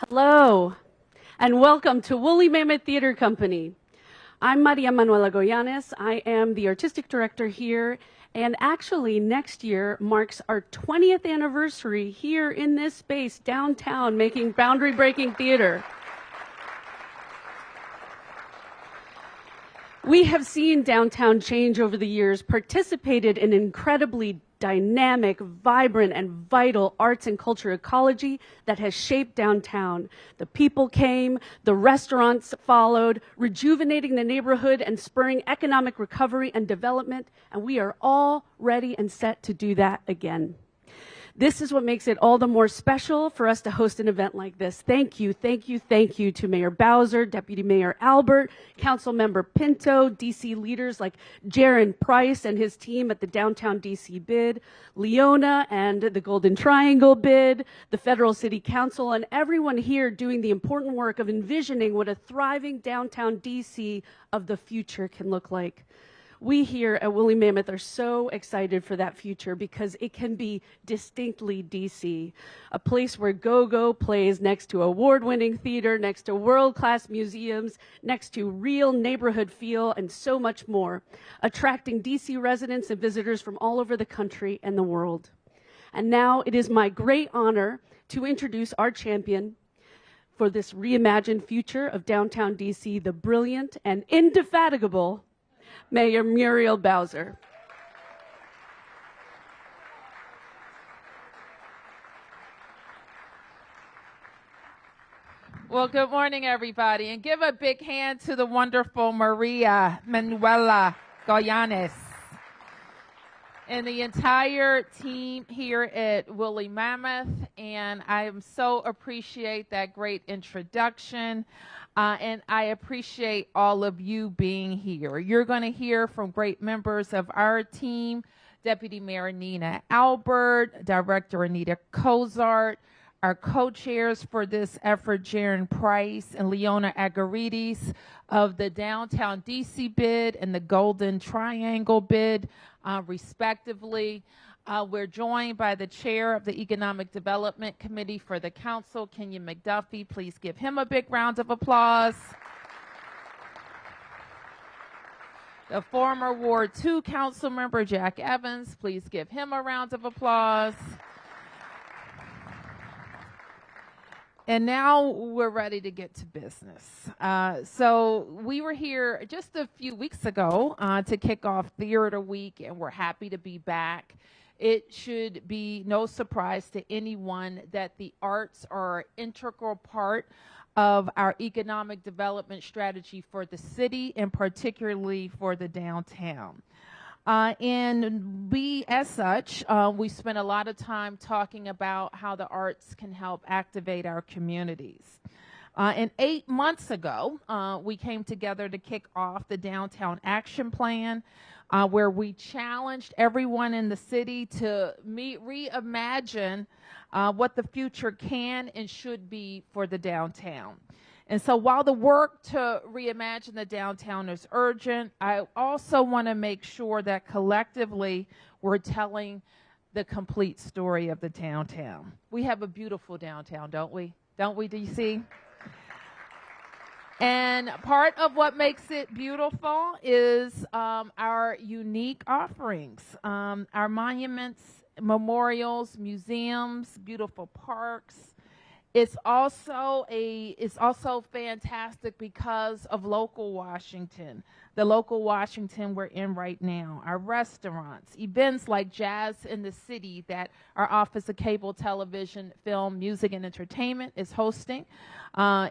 Hello, and welcome to Woolly Mammoth Theater Company. I'm Maria Manuela Goyanes. I am the artistic director here, and actually next year marks our 20th anniversary here in this space downtown making boundary-breaking theater. We have seen downtown change over the years, participated in incredibly dynamic, vibrant, and vital arts and culture ecology that has shaped downtown. The people came, the restaurants followed, rejuvenating the neighborhood and spurring economic recovery and development, and we are all ready and set to do that again. This is what makes it all the more special for us to host an event like this. Thank you, thank you, thank you to Mayor Bowser, Deputy Mayor Albert, Council Member Pinto, DC leaders like Jaron Price and his team at the Downtown DC bid, Leona and the Golden Triangle bid, the Federal City Council, and everyone here doing the important work of envisioning what a thriving downtown DC of the future can look like. We here at Woolly Mammoth are so excited for that future because it can be distinctly DC, a place where go-go plays next to award-winning theater, next to world-class museums, next to real neighborhood feel, and so much more, attracting DC residents and visitors from all over the country and the world. And now it is my great honor to introduce our champion for this reimagined future of downtown DC, the brilliant and indefatigable Mayor Muriel Bowser. Well, good morning, everybody, and give a big hand to the wonderful Maria Manuela Goyanes and the entire team here at Woolly Mammoth, and I so appreciate that great introduction. And I appreciate all of you being here. You're going to hear from great members of our team, Deputy Mayor Nina Albert, Director Anita Cozart, our co-chairs for this effort, Jaron Price and Leona Agarides of the Downtown DC bid and the Golden Triangle bid, respectively. We're joined by the chair of the Economic Development Committee for the Council, Kenyon McDuffie. Please give him a big round of applause. The former Ward 2 Council member, Jack Evans. Please give him a round of applause. And now we're ready to get to business. So we were here just a few weeks ago to kick off Theater Week, and we're happy to be back. It should be no surprise to anyone that the arts are an integral part of our economic development strategy for the city and particularly for the downtown. And we, as such, we spent a lot of time talking about how the arts can help activate our communities. And 8 months ago, we came together to kick off the Downtown Action Plan, where we challenged everyone in the city to reimagine what the future can and should be for the downtown. And so while the work to reimagine the downtown is urgent, I also want to make sure that collectively we're telling the complete story of the downtown. We have a beautiful downtown, don't we? Don't we, DC? And part of what makes it beautiful is our unique offerings, our monuments, memorials, museums, beautiful parks. It's also fantastic because of local Washington, the local Washington we're in right now, our restaurants, events like Jazz in the City that our Office of Cable Television, Film, Music, and Entertainment is hosting,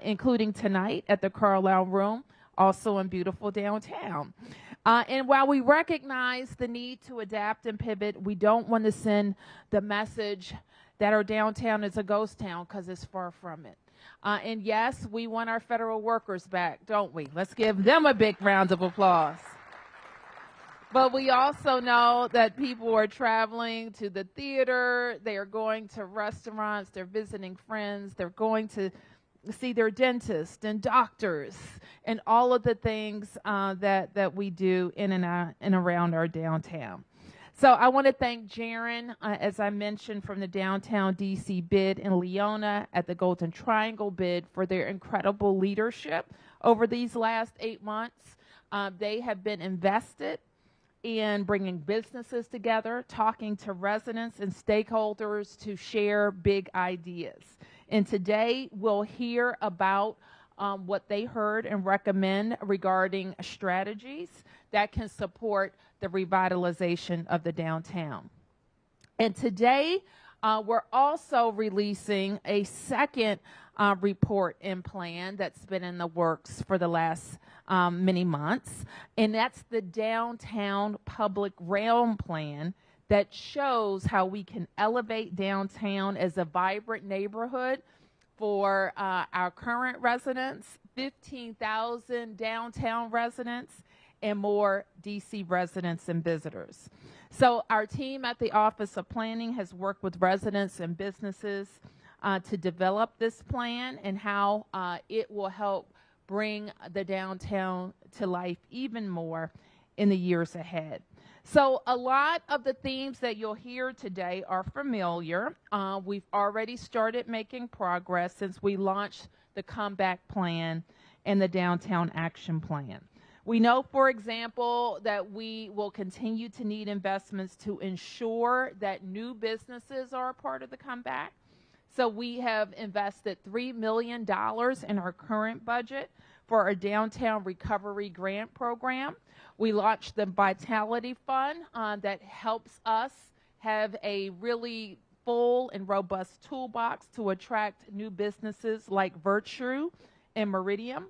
including tonight at the Carlisle Room, also in beautiful downtown. And while we recognize the need to adapt and pivot, we don't want to send the message that our downtown is a ghost town, because it's far from it. And yes, we want our federal workers back, don't we? Let's give them a big round of applause. But we also know that people are traveling to the theater, they are going to restaurants, they're visiting friends, they're going to see their dentists and doctors and all of the things that we do in and around our downtown. So I want to thank Jaron, as I mentioned, from the downtown DC bid, and Leona at the Golden Triangle bid for their incredible leadership over these last 8 months. They have been invested in bringing businesses together, talking to residents and stakeholders to share big ideas. And today we'll hear about what they heard and recommend regarding strategies that can support the revitalization of the downtown. And today we're also releasing a second report and plan that's been in the works for the last many months, and that's the Downtown Public Realm Plan that shows how we can elevate downtown as a vibrant neighborhood for our current residents, 15,000 downtown residents, and more DC residents and visitors. So our team at the Office of Planning has worked with residents and businesses to develop this plan and how it will help bring the downtown to life even more in the years ahead. So a lot of the themes that you'll hear today are familiar. We've already started making progress since we launched the Comeback Plan and the Downtown Action Plan. We know, for example, that we will continue to need investments to ensure that new businesses are a part of the comeback. So we have invested $3 million in our current budget for our Downtown Recovery Grant Program. We launched the Vitality Fund that helps us have a really full and robust toolbox to attract new businesses like Virtue and Meridian.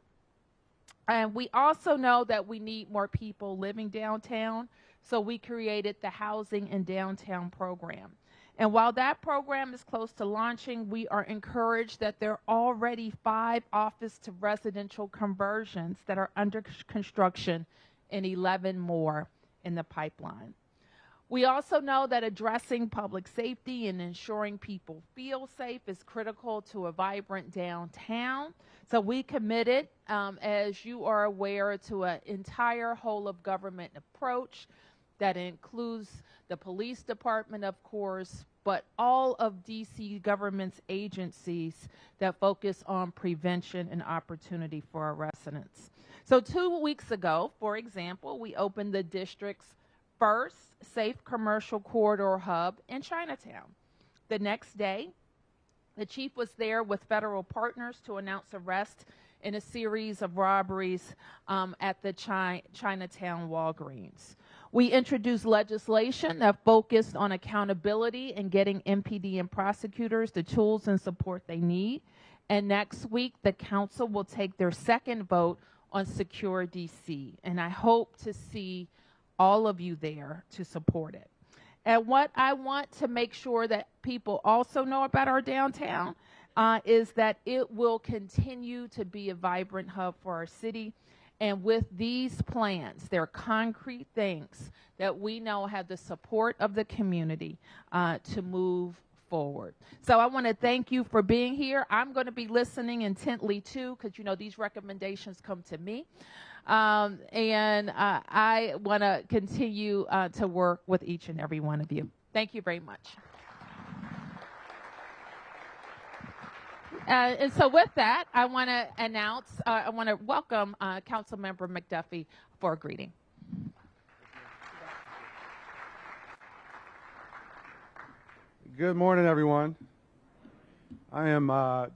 And we also know that we need more people living downtown, so we created the Housing in Downtown program. And while that program is close to launching, we are encouraged that there are already 5 office to residential conversions that are under construction and 11 more in the pipeline. We also know that addressing public safety and ensuring people feel safe is critical to a vibrant downtown. So we committed, as you are aware, to an entire whole of government approach that includes the police department, of course, but all of DC government's agencies that focus on prevention and opportunity for our residents. So 2 weeks ago, for example, we opened the district's first safe commercial corridor hub in Chinatown. The next day, the chief was there with federal partners to announce arrest in a series of robberies at the Chinatown Walgreens. We introduced legislation that focused on accountability and getting MPD and prosecutors the tools and support they need. And next week, the council will take their second vote on Secure DC. And I hope to see all of you there to support it. And what I want to make sure that people also know about our downtown is that it will continue to be a vibrant hub for our city. And with these plans, they're concrete things that we know have the support of the community to move forward. So I want to thank you for being here. I'm going to be listening intently too, because you know these recommendations come to me. And I want to continue to work with each and every one of you. Thank you very much. And so with that, I want to welcome Councilmember McDuffie for a greeting. Good morning, everyone. I am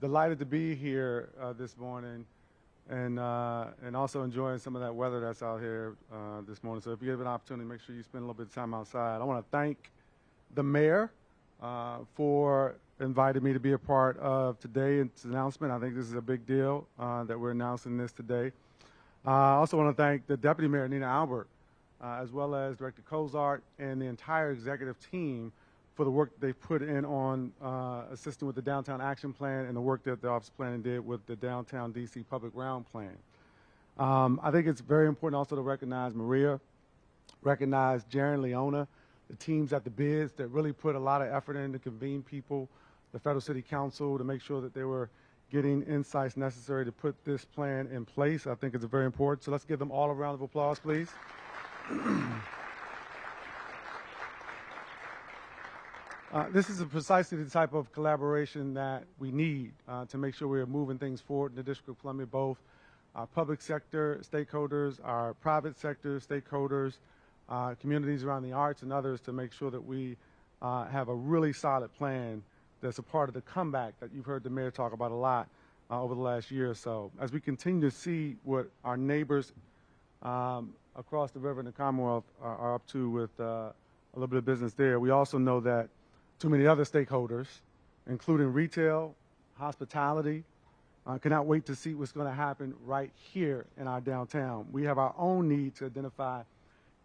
delighted to be here this morning and also enjoying some of that weather that's out here this morning. So if you have an opportunity, make sure you spend a little bit of time outside. I want to thank the mayor for inviting me to be a part of today's announcement. I think this is a big deal that we're announcing this today. I also want to thank the Deputy Mayor, Nina Albert, as well as Director Cozart and the entire executive team for the work that they've put in on assisting with the Downtown Action Plan and the work that the Office of Planning did with the Downtown DC Public Realm Plan. I think it's very important also to recognize Maria, recognize Jaron, Leona, the teams at the bids that really put a lot of effort in to convene people, the Federal City Council, to make sure that they were getting insights necessary to put this plan in place. I think it's very important. So let's give them all a round of applause, please. This is precisely the type of collaboration that we need to make sure we're moving things forward in the District of Columbia, both our public sector stakeholders, our private sector stakeholders, communities around the arts and others, to make sure that we have a really solid plan that's a part of the comeback that you've heard the mayor talk about a lot over the last year or so. As we continue to see what our neighbors across the river in the Commonwealth are up to with a little bit of business there, we also know that too many other stakeholders, including retail, hospitality, cannot wait to see what's going to happen right here in our downtown. We have our own need to identify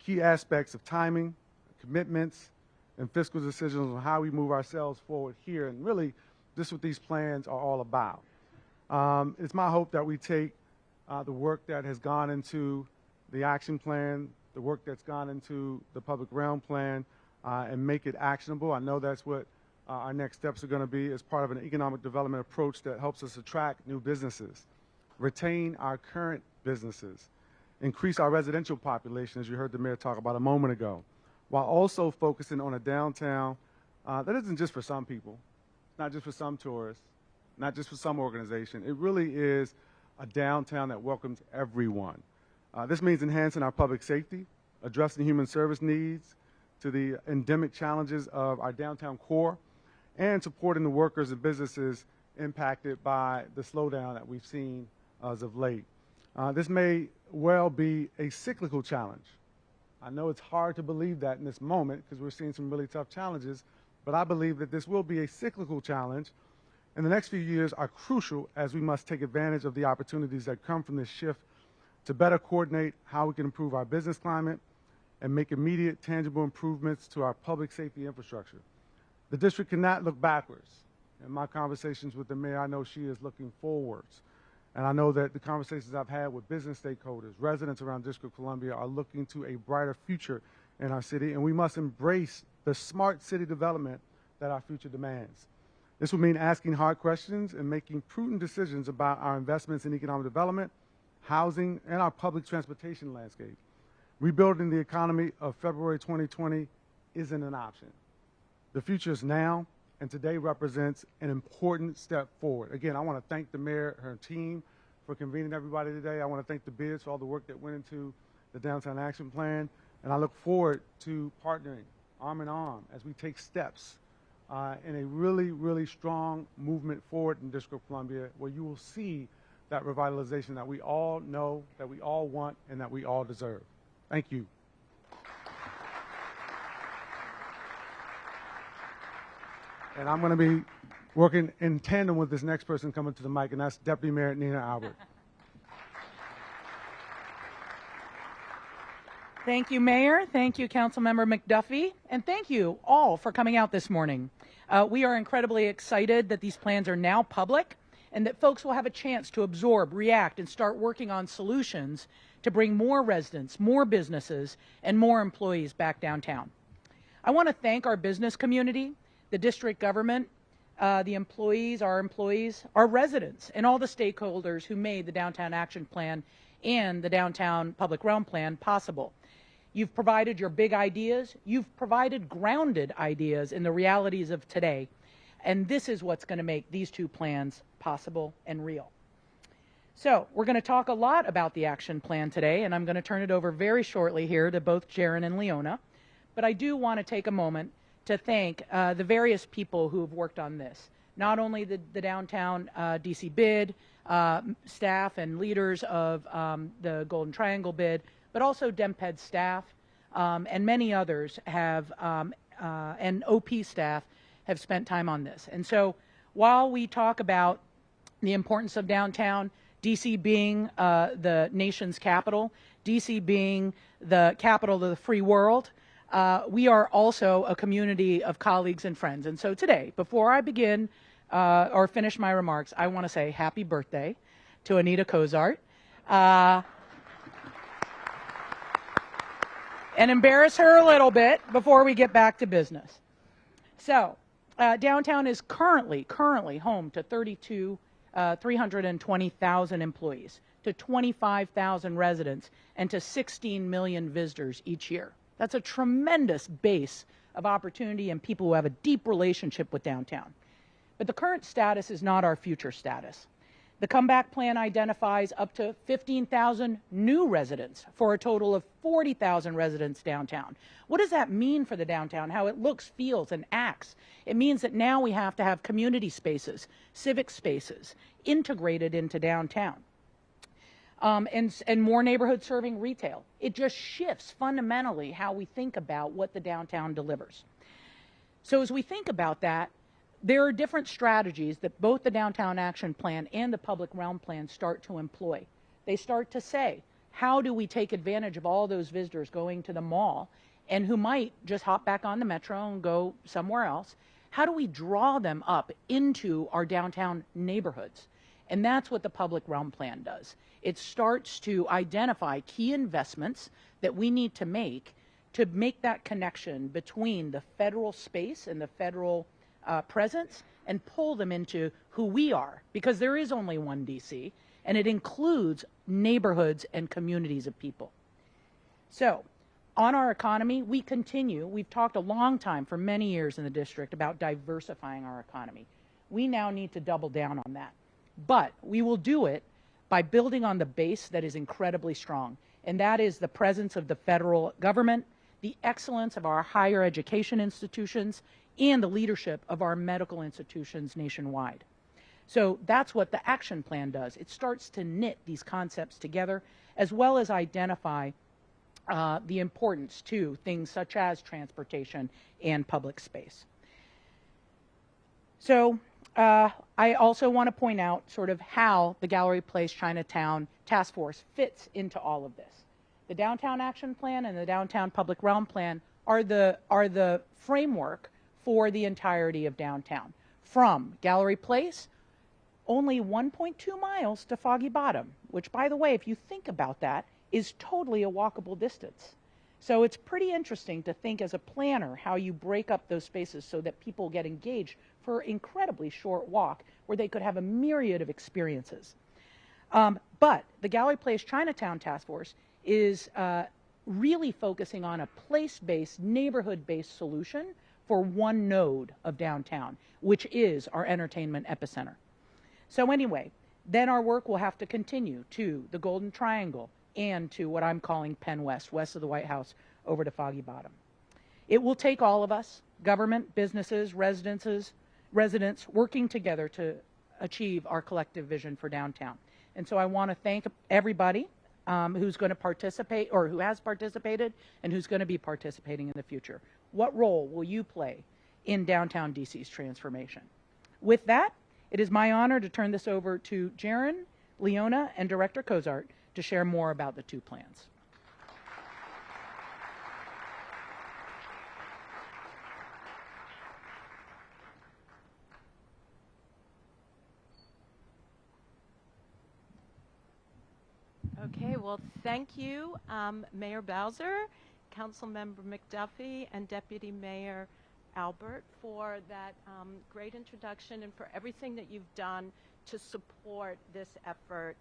key aspects of timing, commitments, and fiscal decisions on how we move ourselves forward here. And really, this is what these plans are all about. It's my hope that we take the work that has gone into the action plan, the work that's gone into the public realm plan, and make it actionable. I know that's what our next steps are going to be as part of an economic development approach that helps us attract new businesses, retain our current businesses, increase our residential population, as you heard the mayor talk about a moment ago, while also focusing on a downtown that isn't just for some people, not just for some tourists, not just for some organization. It really is a downtown that welcomes everyone. This means enhancing our public safety, addressing human service needs to the endemic challenges of our downtown core, and supporting the workers and businesses impacted by the slowdown that we've seen as of late. This may well be a cyclical challenge. I know it's hard to believe that in this moment because we're seeing some really tough challenges, but I believe that this will be a cyclical challenge, and the next few years are crucial as we must take advantage of the opportunities that come from this shift to better coordinate how we can improve our business climate and make immediate, tangible improvements to our public safety infrastructure. The district cannot look backwards. In my conversations with the mayor, I know she is looking forwards. And I know that the conversations I've had with business stakeholders, residents around District of Columbia, are looking to a brighter future in our city, and we must embrace the smart city development that our future demands. This will mean asking hard questions and making prudent decisions about our investments in economic development, housing, and our public transportation landscape. Rebuilding the economy of February 2020 isn't an option. The future is now, and today represents an important step forward. Again, I want to thank the mayor, her team, for convening everybody today. I want to thank the bids for all the work that went into the Downtown Action Plan, and I look forward to partnering arm in arm as we take steps in a really, really strong movement forward in District of Columbia, where you will see that revitalization that we all know, that we all want, and that we all deserve. Thank you. And I'm going to be working in tandem with this next person coming to the mic, and that's Deputy Mayor Nina Albert. Thank you, Mayor. Thank you, Councilmember McDuffie. And thank you all for coming out this morning. We are incredibly excited that these plans are now public and that folks will have a chance to absorb, react, and start working on solutions to bring more residents, more businesses, and more employees back downtown. I want to thank our business community, the district government, the employees, our residents, and all the stakeholders who made the Downtown Action Plan and the Downtown Public Realm Plan possible. You've provided your big ideas. You've provided grounded ideas in the realities of today. And this is what's going to make these two plans possible and real. So we're going to talk a lot about the action plan today, and I'm going to turn it over very shortly here to both Jaron and Leona. But I do want to take a moment to thank the various people who have worked on this. Not only the Downtown DC bid, staff and leaders of the Golden Triangle bid, but also DEMPED staff and many others have, and OP staff have spent time on this. And so while we talk about the importance of downtown, DC being the nation's capital, DC being the capital of the free world, we are also a community of colleagues and friends. And so today, before I begin or finish my remarks, I want to say happy birthday to Anita Cozart. And embarrass her a little bit before we get back to business. So, downtown is currently home to 320,000 employees, to 25,000 residents, and to 16 million visitors each year. That's a tremendous base of opportunity and people who have a deep relationship with downtown. But the current status is not our future status. The comeback plan identifies up to 15,000 new residents for a total of 40,000 residents downtown. What does that mean for the downtown, how it looks, feels, and acts? It means that now we have to have community spaces, civic spaces, integrated into downtown. And more neighborhood serving retail. It just shifts fundamentally how we think about what the downtown delivers. So as we think about that, there are different strategies that both the Downtown Action Plan and the Public Realm Plan start to employ. They start to say, how do we take advantage of all those visitors going to the mall and who might just hop back on the metro and go somewhere else? How do we draw them up into our downtown neighborhoods? And that's what the Public Realm Plan does. It starts to identify key investments that we need to make that connection between the federal space and the federal presence and pull them into who we are, because there is only one DC, and it includes neighborhoods and communities of people. So on our economy, we've talked a long time, for many years in the district, about diversifying our economy. We now need to double down on that. But we will do it by building on the base that is incredibly strong, and that is the presence of the federal government, the excellence of our higher education institutions, and the leadership of our medical institutions nationwide. So that's what the action plan does. It starts to knit these concepts together, as well as identify the importance to things such as transportation and public space. So I also want to point out sort of how the Gallery Place Chinatown Task Force fits into all of this. The Downtown Action Plan and the Downtown Public Realm Plan are the framework for the entirety of downtown. From Gallery Place, only 1.2 miles to Foggy Bottom, which, by the way, if you think about that, is totally a walkable distance. So it's pretty interesting to think as a planner how you break up those spaces so that people get engaged for an incredibly short walk where they could have a myriad of experiences. But the Gallery Place Chinatown Task Force is really focusing on a place-based, neighborhood-based solution for one node of downtown, which is our entertainment epicenter. So anyway, then our work will have to continue to the Golden Triangle and to what I'm calling Penn West, west of the White House, over to Foggy Bottom. It will take all of us, government, businesses, residents, working together to achieve our collective vision for downtown. And so I want to thank everybody who's going to participate, or who has participated, and who's going to be participating in the future. What role will you play in downtown DC's transformation? With that, it is my honor to turn this over to Jaron, Leona, and Director Cozart to share more about the two plans. Okay, well, thank you, Mayor Bowser, Councilmember McDuffie, and Deputy Mayor Albert for that great introduction and for everything that you've done to support this effort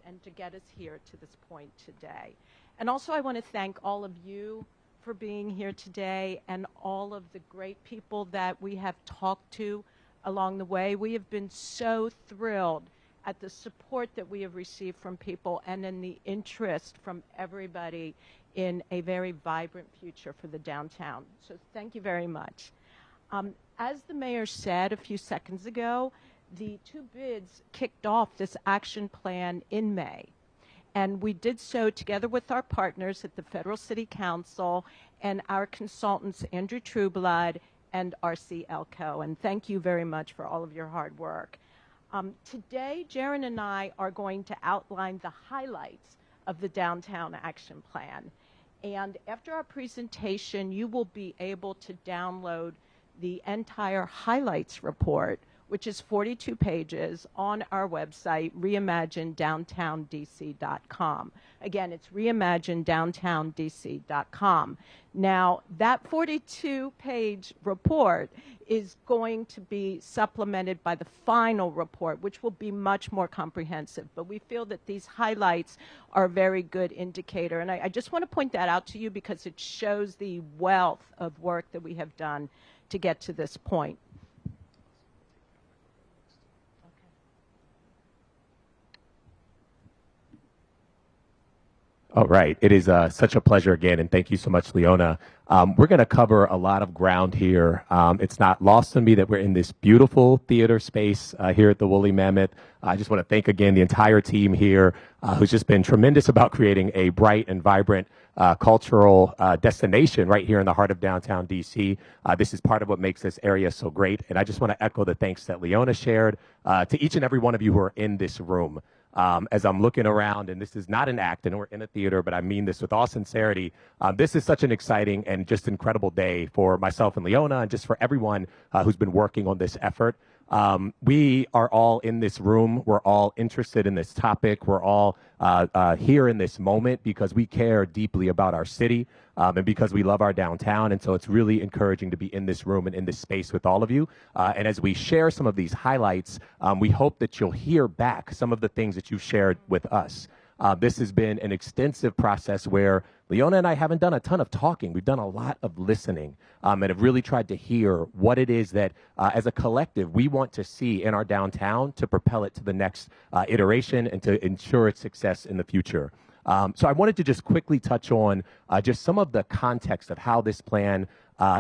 and to get us here to this point today. And also I want to thank all of you for being here today and all of the great people that we have talked to along the way. We have been so thrilled at the support that we have received from people and in the interest from everybody in a very vibrant future for the downtown. So thank you very much. As the mayor said a few seconds ago, the two bids kicked off this action plan in May. And we did so together with our partners at the Federal City Council and our consultants, Andrew Trueblood and RC Elko. And thank you very much for all of your hard work. Today, Jaron and I are going to outline the highlights of the Downtown Action Plan. And after our presentation, you will be able to download the entire highlights report, which is 42 pages on our website, reimaginedowntowndc.com. Again, it's reimaginedowntowndc.com. Now, that 42-page report is going to be supplemented by the final report, which will be much more comprehensive. But we feel that these highlights are a very good indicator. And I just want to point that out to you because it shows the wealth of work that we have done to get to this point. All right. It is such a pleasure again, and thank you so much, Leona. We're going to cover a lot of ground here. It's not lost on me that we're in this beautiful theater space here at the Woolly Mammoth. I just want to thank again the entire team here who's just been tremendous about creating a bright and vibrant cultural destination right here in the heart of downtown DC. This is part of what makes this area so great, and I just want to echo the thanks that Leona shared to each and every one of you who are in this room. As I'm looking around, and this is not an act, and we're in a theater, but I mean this with all sincerity, this is such an exciting and just incredible day for myself and Leona and just for everyone who's been working on this effort. We are all in this room. We're all interested in this topic. We're all here in this moment because we care deeply about our city and because we love our downtown. And so it's really encouraging to be in this room and in this space with all of you. And as we share some of these highlights, we hope that you'll hear back some of the things that you've shared with us. This has been an extensive process where Leona and I haven't done a ton of talking. We've done a lot of listening and have really tried to hear what it is that, as a collective, we want to see in our downtown to propel it to the next iteration and to ensure its success in the future. So I wanted to just quickly touch on just some of the context of how this plan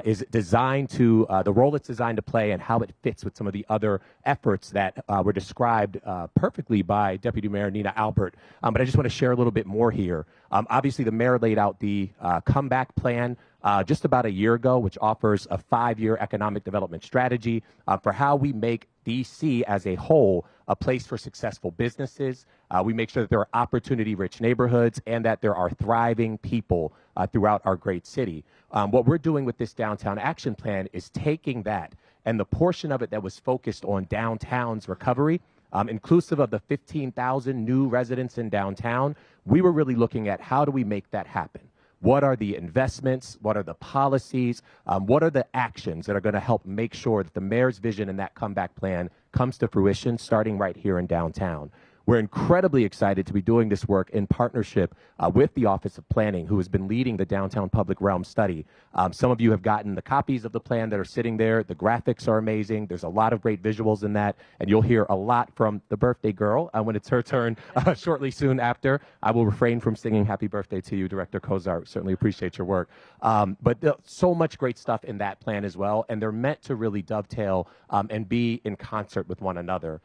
is designed to, the role it's designed to play and how it fits with some of the other efforts that were described perfectly by Deputy Mayor Nina Albert. But I just want to share a little bit more here. Obviously, the mayor laid out the comeback plan just about a year ago, which offers a 5-year economic development strategy for how we make DC as a whole a place for successful businesses. We make sure that there are opportunity-rich neighborhoods and that there are thriving people throughout our great city. What we're doing with this Downtown Action Plan is taking that and the portion of it that was focused on downtown's recovery, inclusive of the 15,000 new residents in downtown, we were really looking at how do we make that happen? What are the investments? What are the policies? What are the actions that are going to help make sure that the mayor's vision and that comeback plan comes to fruition starting right here in downtown? We're incredibly excited to be doing this work in partnership with the Office of Planning, who has been leading the Downtown Public Realm Study. Some of you have gotten the copies of the plan that are sitting there. The graphics are amazing. There's a lot of great visuals in that, and you'll hear a lot from the birthday girl when it's her turn shortly soon after. I will refrain from singing happy birthday to you, Director Kozar. Certainly appreciate your work. But so much great stuff in that plan as well, and they're meant to really dovetail and be in concert with one another.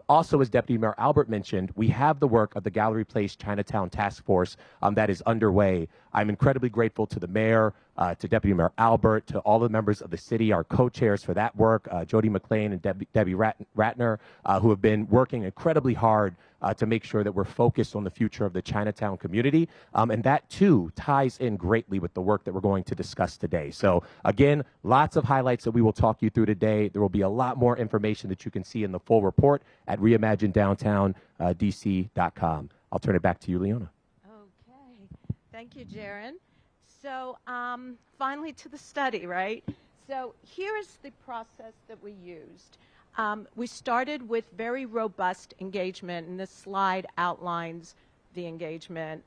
Also, as Deputy Mayor Albert mentioned, we have the work of the Gallery Place Chinatown Task Force that is underway. I'm incredibly grateful to the mayor, to Deputy Mayor Albert, to all the members of the city, our co-chairs for that work, Jody McLean and Debbie Ratner, who have been working incredibly hard to make sure that we're focused on the future of the Chinatown community. And that, too, ties in greatly with the work that we're going to discuss today. So, again, lots of highlights that we will talk you through today. There will be a lot more information that you can see in the full report at reimaginedowntowndc.com. I'll turn it back to you, Leona. Okay. Thank you, Jaron. So finally to the study, right? So here is the process that we used. We started with very robust engagement, and this slide outlines the engagement.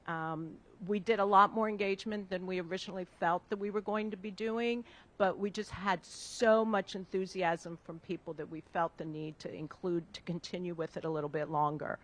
We did a lot more engagement than we originally felt that we were going to be doing, but we just had so much enthusiasm from people that we felt the need to continue with it a little bit longer.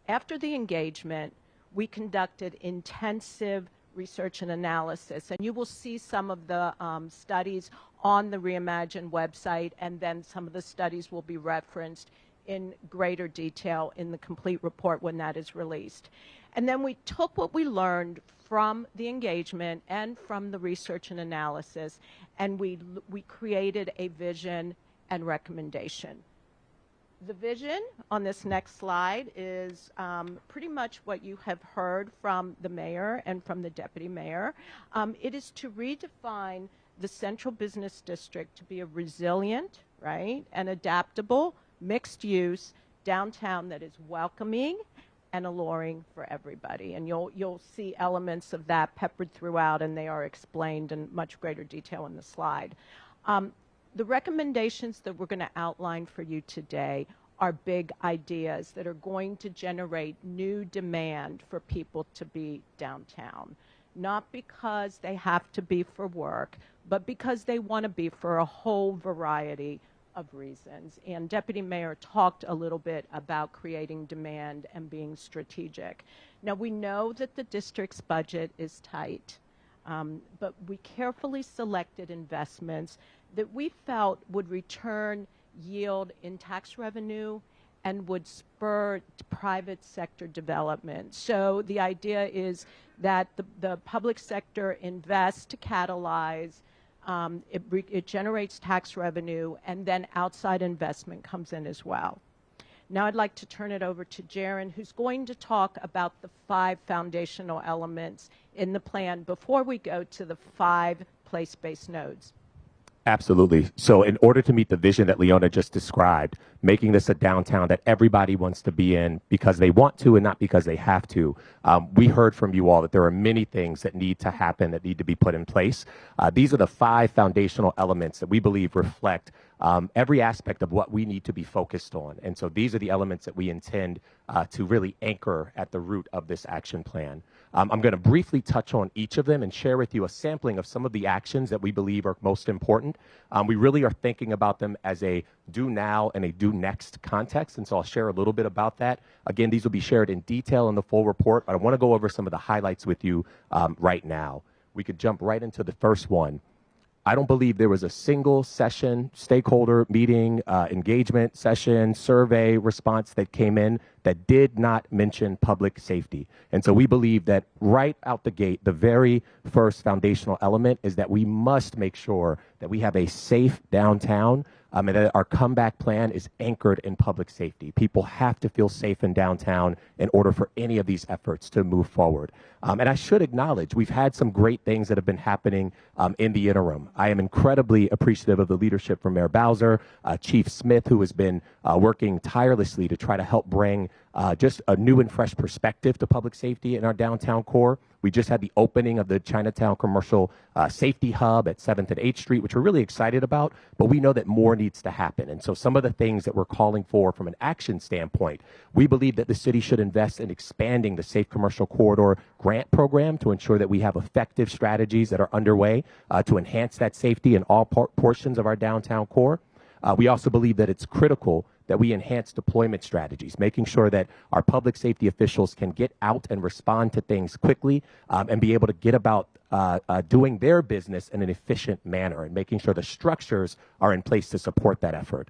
After the engagement, we conducted intensive research and analysis, and you will see some of the studies on the Reimagine website, and then some of the studies will be referenced in greater detail in the complete report when that is released. And then we took what we learned from the engagement and from the research and analysis, and we created a vision and recommendation. The vision on this next slide is pretty much what you have heard from the mayor and from the deputy mayor. It is to redefine the central business district to be a resilient, right, and adaptable mixed use downtown that is welcoming and alluring for everybody. And you'll see elements of that peppered throughout, and they are explained in much greater detail in the slide. The recommendations that we're going to outline for you today are big ideas that are going to generate new demand for people to be downtown. Not because they have to be for work, but because they want to be for a whole variety of reasons. And Deputy Mayor talked a little bit about creating demand and being strategic. Now, we know that the district's budget is tight, but we carefully selected investments that we felt would return yield in tax revenue and would spur private sector development. So the idea is that the public sector invests to catalyze, it generates tax revenue, and then outside investment comes in as well. Now I'd like to turn it over to Jaron, who's going to talk about the 5 foundational elements in the plan before we go to the 5 place-based nodes. Absolutely. So in order to meet the vision that Leona just described, making this a downtown that everybody wants to be in because they want to and not because they have to, we heard from you all that there are many things that need to happen, that need to be put in place. These are the 5 foundational elements that we believe reflect every aspect of what we need to be focused on. And so these are the elements that we intend to really anchor at the root of this action plan. I'm going to briefly touch on each of them and share with you a sampling of some of the actions that we believe are most important. We really are thinking about them as a do now and a do next context, and so I'll share a little bit about that. Again, these will be shared in detail in the full report, but I want to go over some of the highlights with you right now. We could jump right into the first one. I don't believe there was a single session, stakeholder meeting, engagement session, survey response that came in that did not mention public safety. And so we believe that right out the gate, the very first foundational element is that we must make sure that we have a safe downtown, and that our comeback plan is anchored in public safety. People have to feel safe in downtown in order for any of these efforts to move forward. And I should acknowledge we've had some great things that have been happening in the interim. I am incredibly appreciative of the leadership from Mayor Bowser, Chief Smith, who has been working tirelessly to try to help bring just a new and fresh perspective to public safety in our downtown core. We just had the opening of the Chinatown Commercial Safety Hub at 7th and 8th Street, which we're really excited about, but we know that more needs to happen. And so some of the things that we're calling for from an action standpoint, we believe that the city should invest in expanding the Safe Commercial Corridor grant program to ensure that we have effective strategies that are underway to enhance that safety in all portions of our downtown core. We also believe that it's critical that we enhance deployment strategies, making sure that our public safety officials can get out and respond to things quickly and be able to get about doing their business in an efficient manner and making sure the structures are in place to support that effort.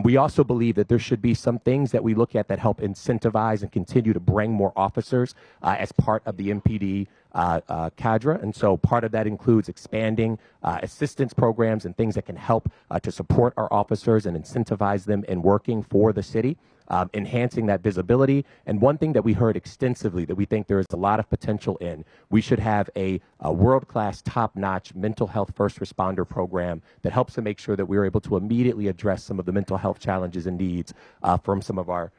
We also believe that there should be some things that we look at that help incentivize and continue to bring more officers as part of the MPD cadre. And so part of that includes expanding assistance programs and things that can help to support our officers and incentivize them in working for the city. Enhancing that visibility. And one thing that we heard extensively that we think there is a lot of potential in, we should have a world-class, top-notch mental health first responder program that helps to make sure that we're able to immediately address some of the mental health challenges and needs from some of our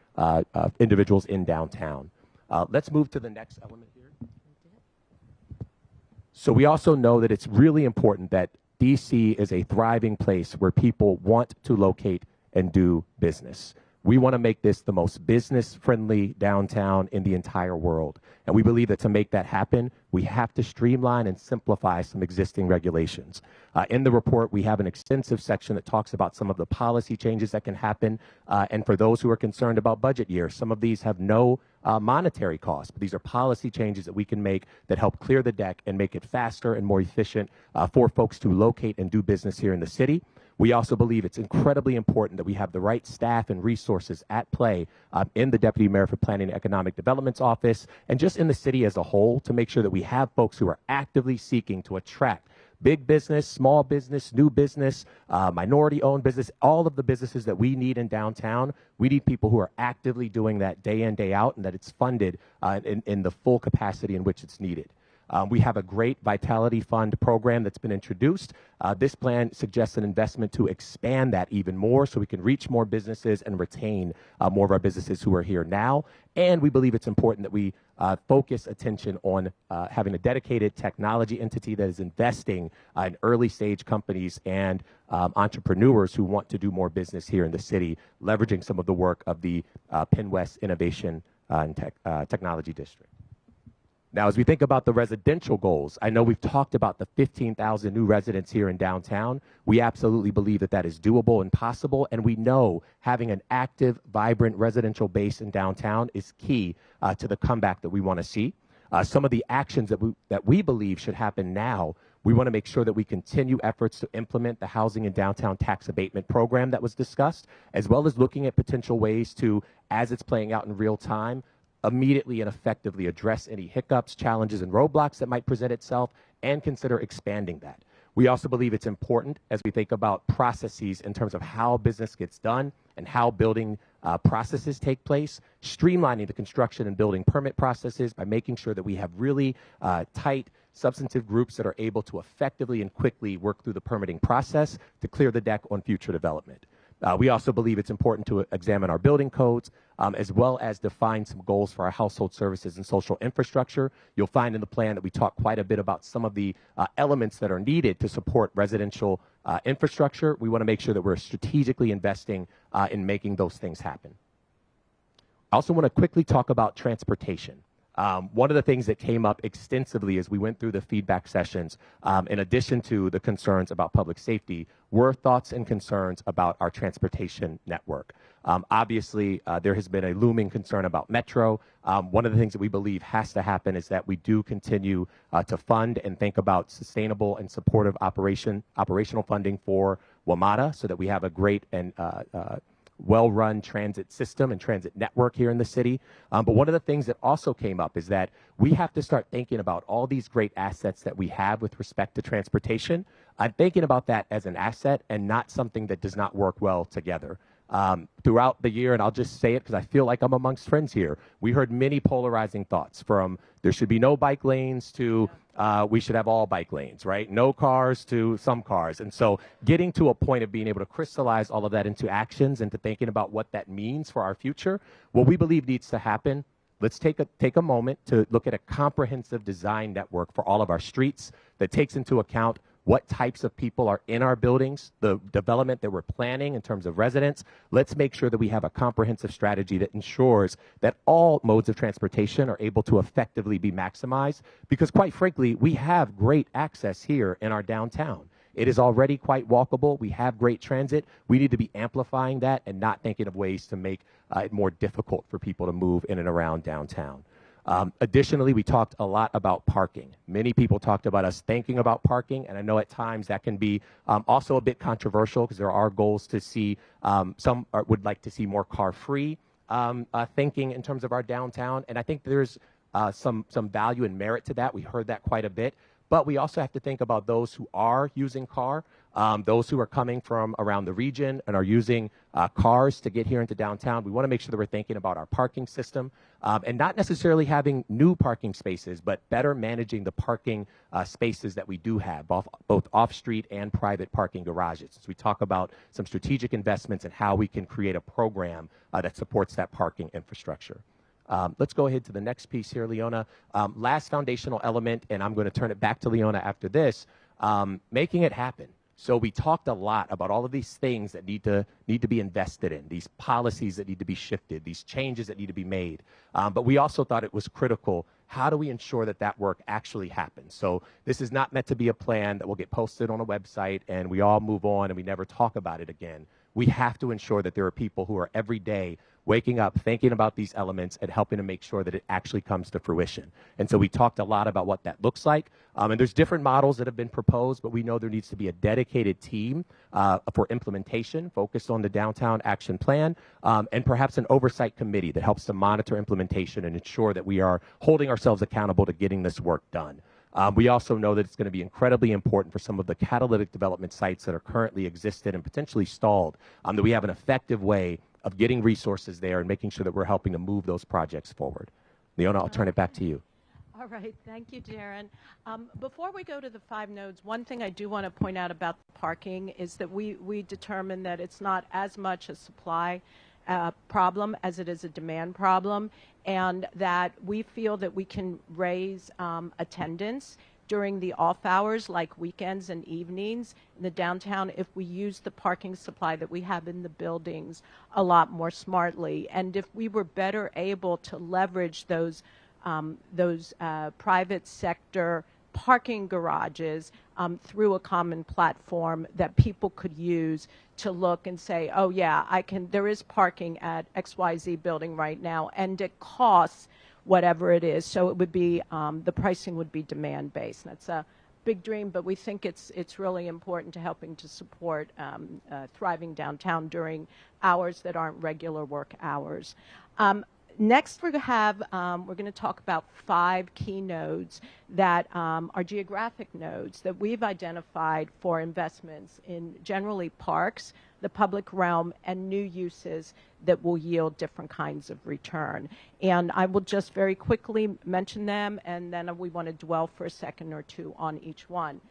individuals in downtown. Let's move to the next element here. So we also know that it's really important that DC is a thriving place where people want to locate and do business. We want to make this the most business-friendly downtown in the entire world. And we believe that to make that happen, we have to streamline and simplify some existing regulations. In the report, we have an extensive section that talks about some of the policy changes that can happen. And for those who are concerned about budget years, some of these have no monetary cost, but these are policy changes that we can make that help clear the deck and make it faster and more efficient for folks to locate and do business here in the city. We also believe it's incredibly important that we have the right staff and resources at play in the Deputy Mayor for Planning and Economic Development's office and just in the city as a whole to make sure that we have folks who are actively seeking to attract big business, small business, new business, minority-owned business, all of the businesses that we need in downtown. We need people who are actively doing that day in, day out, and that it's funded in the full capacity in which it's needed. We have a great Vitality Fund program that's been introduced. This plan suggests an investment to expand that even more so we can reach more businesses and retain more of our businesses who are here now. And we believe it's important that we focus attention on having a dedicated technology entity that is investing in early stage companies and entrepreneurs who want to do more business here in the city, leveraging some of the work of the Penn West Innovation and Technology District. Now, as we think about the residential goals, I know we've talked about the 15,000 new residents here in downtown. We absolutely believe that that is doable and possible, and we know having an active, vibrant residential base in downtown is key to the comeback that we want to see. Some of the actions that we believe should happen now, we want to make sure that we continue efforts to implement the Housing in Downtown Tax Abatement Program that was discussed, as well as looking at potential ways to, as it's playing out in real time, immediately and effectively address any hiccups, challenges, and roadblocks that might present itself, and consider expanding that. We also believe it's important as we think about processes in terms of how business gets done and how building processes take place, streamlining the construction and building permit processes by making sure that we have really tight, substantive groups that are able to effectively and quickly work through the permitting process to clear the deck on future development. We also believe it's important to examine our building codes, as well as define some goals for our household services and social infrastructure. You'll find in the plan that we talk quite a bit about some of the elements that are needed to support residential infrastructure. We want to make sure that we're strategically investing in making those things happen. I also want to quickly talk about transportation. One of the things that came up extensively as we went through the feedback sessions, in addition to the concerns about public safety, were thoughts and concerns about our transportation network. Obviously, there has been a looming concern about Metro. One of the things that we believe has to happen is that we do continue to fund and think about sustainable and supportive operational funding for WMATA so that we have a great and well-run transit system and transit network here in the city. But one of the things that also came up is that we have to start thinking about all these great assets that we have with respect to transportation. I'm thinking about that as an asset and not something that does not work well together. Throughout the year, and I'll just say it because I feel like I'm amongst friends here, we heard many polarizing thoughts, from there should be no bike lanes to we should have all bike lanes, right? No cars to some cars. And so getting to a point of being able to crystallize all of that into actions and to thinking about what that means for our future, what we believe needs to happen, let's take a moment to look at a comprehensive design network for all of our streets that takes into account what types of people are in our buildings, the development that we're planning in terms of residents. Let's make sure that we have a comprehensive strategy that ensures that all modes of transportation are able to effectively be maximized, because quite frankly, we have great access here in our downtown. It is already quite walkable. We have great transit. We need to be amplifying that and not thinking of ways to make it more difficult for people to move in and around downtown. Additionally, we talked a lot about parking. Many people talked about us thinking about parking, and I know at times that can be also a bit controversial because there are goals to see, some would like to see more car-free thinking in terms of our downtown, and I think there's some value and merit to that. We heard that quite a bit, but we also have to think about those who are using car, those who are coming from around the region and are using cars to get here into downtown. We want to make sure that we're thinking about our parking system and not necessarily having new parking spaces, but better managing the parking spaces that we do have, both off-street and private parking garages. So we talk about some strategic investments and how we can create a program that supports that parking infrastructure. Let's go ahead to the next piece here, Leona. Last foundational element, and I'm going to turn it back to Leona after this, making it happen. So we talked a lot about all of these things that need to be invested in, these policies that need to be shifted, these changes that need to be made. But we also thought it was critical, how do we ensure that that work actually happens? So this is not meant to be a plan that will get posted on a website and we all move on and we never talk about it again. We have to ensure that there are people who are every day waking up, thinking about these elements, and helping to make sure that it actually comes to fruition. And so we talked a lot about what that looks like. And there's different models that have been proposed, but we know there needs to be a dedicated team for implementation focused on the Downtown Action Plan, and perhaps an oversight committee that helps to monitor implementation and ensure that we are holding ourselves accountable to getting this work done. We also know that it's going to be incredibly important for some of the catalytic development sites that are currently existed and potentially stalled, that we have an effective way of getting resources there and making sure that we're helping to move those projects forward. Leona, I'll turn it back to you. All right, thank you, Darren. Before we go to the 5 nodes, one thing I do want to point out about parking is that we determined that it's not as much a supply problem as it is a demand problem, and that we feel that we can raise attendance during the off hours, like weekends and evenings in the downtown, if we use the parking supply that we have in the buildings a lot more smartly. And if we were better able to leverage those private sector parking garages through a common platform that people could use to look and say, oh yeah, there is parking at XYZ building right now, and it costs whatever it is. So it would be, the pricing would be demand-based. That's a big dream, but we think it's really important to helping to support thriving downtown during hours that aren't regular work hours. Next, we're going to talk about 5 key nodes that are geographic nodes that we've identified for investments in generally parks, the public realm, and new uses that will yield different kinds of return. And I will just very quickly mention them, and then we want to dwell for a second or two on each one.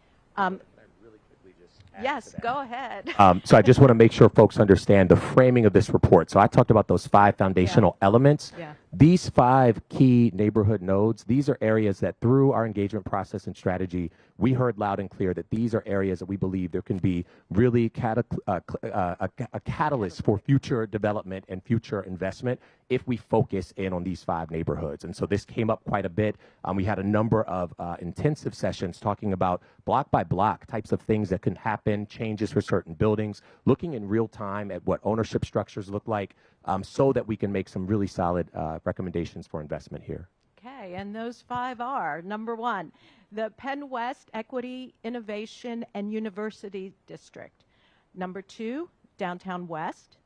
Yes, go ahead. So I just want to make sure folks understand the framing of this report. So I talked about those 5 foundational elements. Yeah. These 5 key neighborhood nodes, these are areas that through our engagement process and strategy, we heard loud and clear that these are areas that we believe there can be really a catalyst for future development and future investment if we focus in on these 5 neighborhoods. And so this came up quite a bit. We had a number of intensive sessions talking about block by block types of things that can happen, changes for certain buildings, looking in real time at what ownership structures look like, so that we can make some really solid recommendations for investment here. Okay, and those 5 are, number 1, the Penn West Equity, Innovation, and University District. Number 2, Downtown West.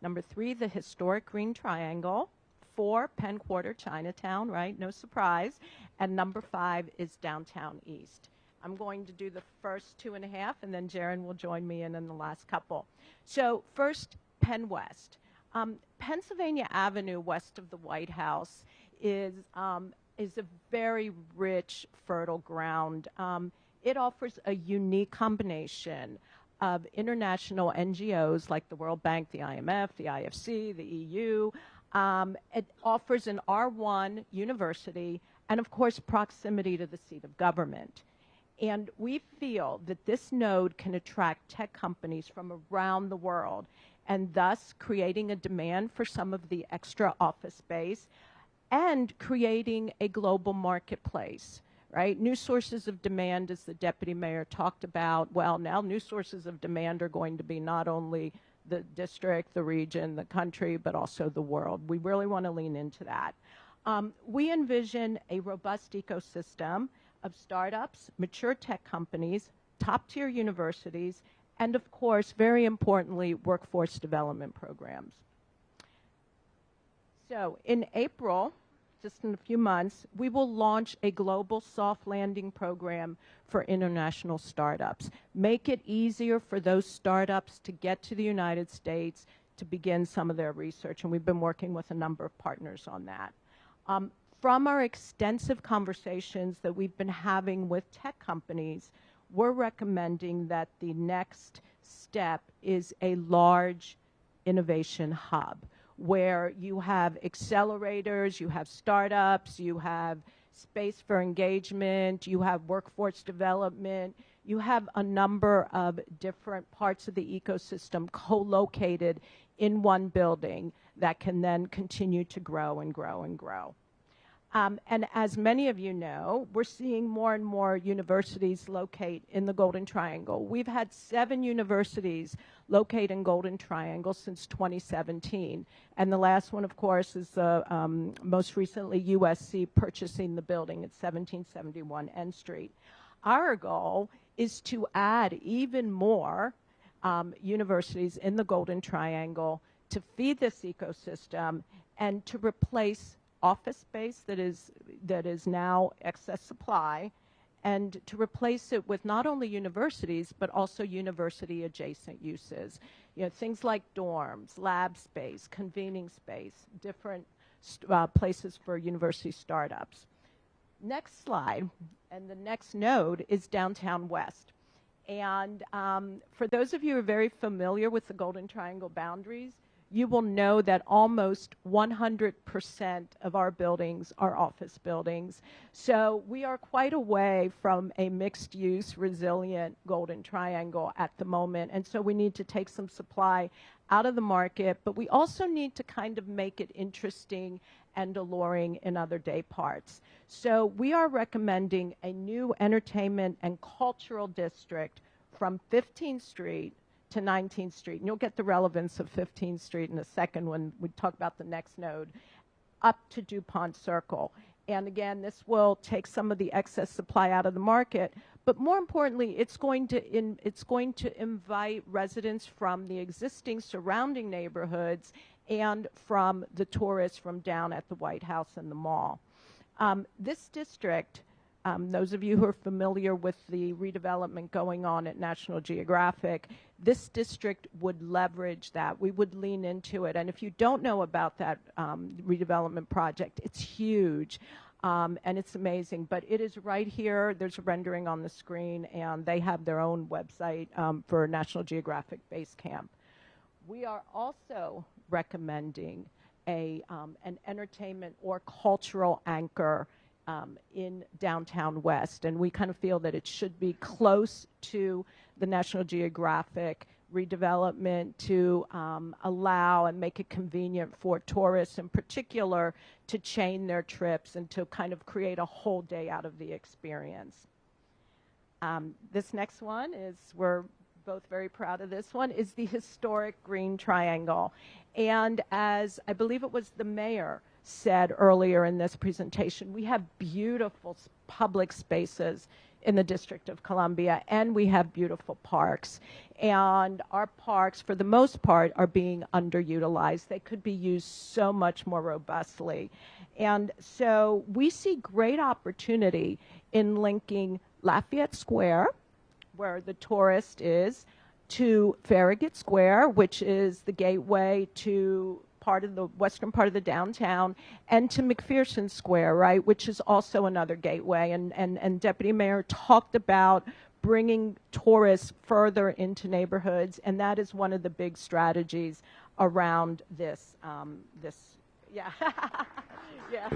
Number 3, the Historic Green Triangle. 4, Penn Quarter, Chinatown, right? No surprise. And number 5 is Downtown East. I'm going to do the first 2.5, and then Jaron will join me in the last couple. So first, Penn West. Pennsylvania Avenue west of the White House is a very rich, fertile ground. It offers a unique combination of international NGOs like the World Bank, the IMF, the IFC, the EU. It offers an R1 university and, of course, proximity to the seat of government. And we feel that this node can attract tech companies from around the world, and thus creating a demand for some of the extra office space and creating a global marketplace, right? New sources of demand, as the deputy mayor talked about. Well, now new sources of demand are going to be not only the district, the region, the country, but also the world. We really want to lean into that. We envision a robust ecosystem of startups, mature tech companies, top-tier universities, and of course, very importantly, workforce development programs. So in April, just in a few months, we will launch a global soft landing program for international startups. Make it easier for those startups to get to the United States to begin some of their research, and we've been working with a number of partners on that. From our extensive conversations that we've been having with tech companies, we're recommending that the next step is a large innovation hub where you have accelerators, you have startups, you have space for engagement, you have workforce development, you have a number of different parts of the ecosystem co-located in one building that can then continue to grow and grow and grow. And as many of you know, we're seeing more and more universities locate in the Golden Triangle. We've had 7 universities locate in Golden Triangle since 2017. And the last one, of course, is most recently USC purchasing the building at 1771 N Street. Our goal is to add even more universities in the Golden Triangle to feed this ecosystem and to replace office space that is now excess supply, and to replace it with not only universities but also university adjacent uses. You know, things like dorms, lab space, convening space, different places for university startups. Next slide, and the next node is Downtown West. And for those of you who are very familiar with the Golden Triangle boundaries, you will know that almost 100% of our buildings are office buildings. So we are quite a way from a mixed-use, resilient Golden Triangle at the moment. And so we need to take some supply out of the market, but we also need to kind of make it interesting and alluring in other day parts. So we are recommending a new entertainment and cultural district from 15th Street to 19th Street. And you'll get the relevance of 15th Street in a second when we talk about the next node, up to DuPont Circle. And again, this will take some of the excess supply out of the market, but more importantly, it's going to invite residents from the existing surrounding neighborhoods and from the tourists from down at the White House and the mall. This district, those of you who are familiar with the redevelopment going on at National Geographic, this district would leverage that. We would lean into it. And if you don't know about that redevelopment project, it's huge and it's amazing. But it is right here. There's a rendering on the screen, and they have their own website for National Geographic Base Camp. We are also recommending an entertainment or cultural anchor in Downtown West, and we kind of feel that it should be close to the National Geographic redevelopment to allow and make it convenient for tourists in particular to chain their trips and to kind of create a whole day out of the experience. This next one is, we're both very proud of this one, is the historic Green Triangle. And as I believe it was the mayor said earlier in this presentation, we have beautiful public spaces in the District of Columbia, and we have beautiful parks. And our parks, for the most part, are being underutilized. They could be used so much more robustly. And so we see great opportunity in linking Lafayette Square, where the tourist is, to Farragut Square, which is the gateway to part of the western part of the downtown, and to McPherson Square, right, which is also another gateway. And Deputy Mayor talked about bringing tourists further into neighborhoods, and that is one of the big strategies around this. Yeah, yeah,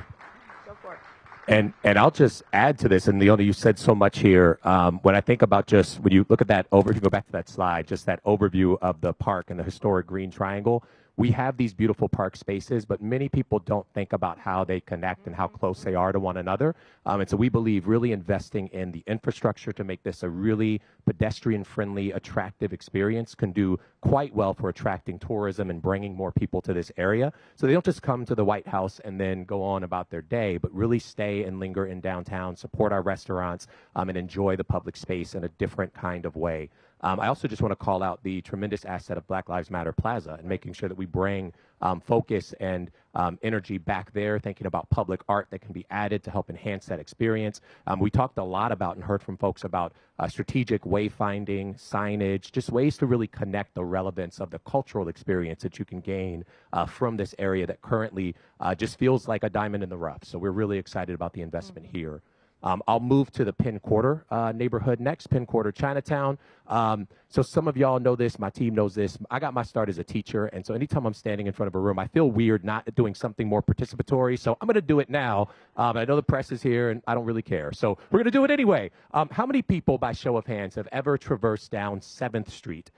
go for it. And I'll just add to this, and Leona, you said so much here. When I think about just, when you look at that overview, go back to that slide, just that overview of the park and the historic Green Triangle, we have these beautiful park spaces, but many people don't think about how they connect and how close they are to one another. And so we believe really investing in the infrastructure to make this a really pedestrian-friendly, attractive experience can do quite well for attracting tourism and bringing more people to this area. So they don't just come to the White House and then go on about their day, but really stay and linger in downtown, support our restaurants, and enjoy the public space in a different kind of way. I also just want to call out the tremendous asset of Black Lives Matter Plaza and making sure that we bring focus and energy back there, thinking about public art that can be added to help enhance that experience. We talked a lot about and heard from folks about strategic wayfinding, signage, just ways to really connect the relevance of the cultural experience that you can gain from this area that currently just feels like a diamond in the rough. So we're really excited about the investment here. I'll move to the Penn Quarter neighborhood next, Penn Quarter Chinatown. So some of y'all know this, my team knows this. I got my start as a teacher, and so anytime I'm standing in front of a room, I feel weird not doing something more participatory, so I'm gonna do it now. I know the press is here, and I don't really care, so we're gonna do it anyway. How many people, by show of hands, have ever traversed down 7th Street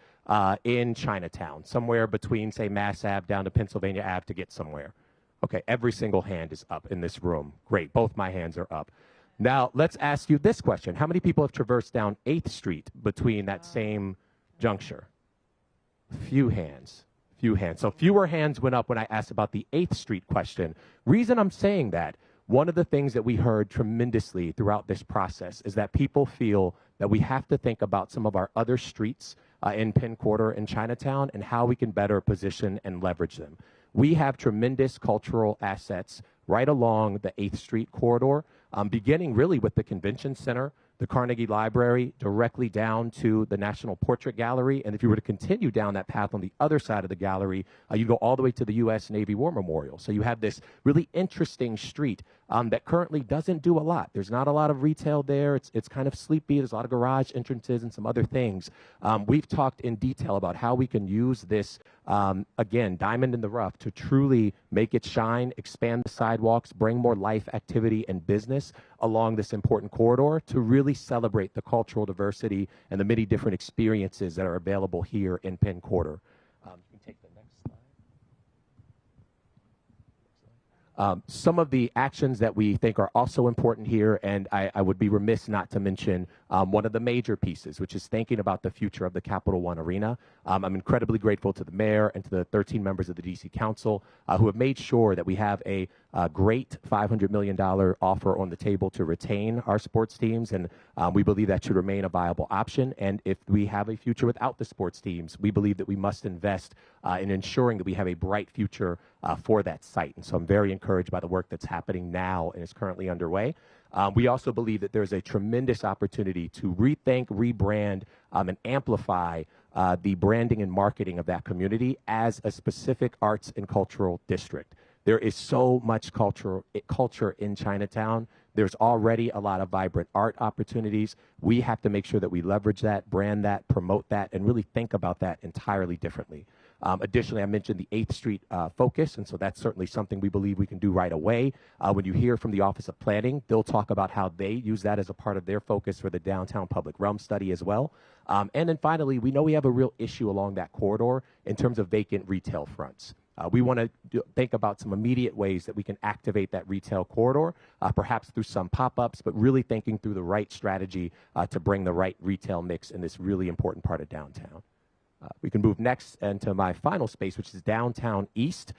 in Chinatown, somewhere between, say, Mass Ave down to Pennsylvania Ave to get somewhere? Okay, every single hand is up in this room. Great, both my hands are up. Now, let's ask you this question. How many people have traversed down 8th Street between that same juncture? Few hands. Few hands. So fewer hands went up when I asked about the 8th Street question. Reason I'm saying that, one of the things that we heard tremendously throughout this process is that people feel that we have to think about some of our other streets in Penn Quarter and Chinatown and how we can better position and leverage them. We have tremendous cultural assets right along the 8th Street corridor, beginning really with the Convention Center, the Carnegie Library directly down to the National Portrait Gallery. And if you were to continue down that path on the other side of the gallery, you go all the way to the U.S. Navy War Memorial. So you have this really interesting street that currently doesn't do a lot. There's not a lot of retail there. It's kind of sleepy. There's a lot of garage entrances and some other things. We've talked in detail about how we can use this, again, diamond in the rough to truly make it shine, expand the sidewalks, bring more life, activity, and business along this important corridor to really celebrate the cultural diversity and the many different experiences that are available here in Penn Quarter. You can take the next slide. Some of the actions that we think are also important here, and I would be remiss not to mention one of the major pieces, which is thinking about the future of the Capital One Arena. I'm incredibly grateful to the mayor and to the 13 members of the D.C. Council who have made sure that we have a great $500 million offer on the table to retain our sports teams, and we believe that should remain a viable option. And if we have a future without the sports teams, we believe that we must invest in ensuring that we have a bright future for that site. And so I'm very encouraged by the work that's happening now and is currently underway. We also believe that there's a tremendous opportunity to rethink, rebrand, and amplify the branding and marketing of that community as a specific arts and cultural district. There is so much culture in Chinatown. There's already a lot of vibrant art opportunities. We have to make sure that we leverage that, brand that, promote that, and really think about that entirely differently. Additionally, I mentioned the 8th Street focus, and so that's certainly something we believe we can do right away. When you hear from the Office of Planning, they'll talk about how they use that as a part of their focus for the downtown public realm study as well. And then finally, we know we have a real issue along that corridor in terms of vacant retail fronts. We want to think about some immediate ways that we can activate that retail corridor, perhaps through some pop-ups, but really thinking through the right strategy to bring the right retail mix in this really important part of downtown. We can move next into my final space, which is Downtown East.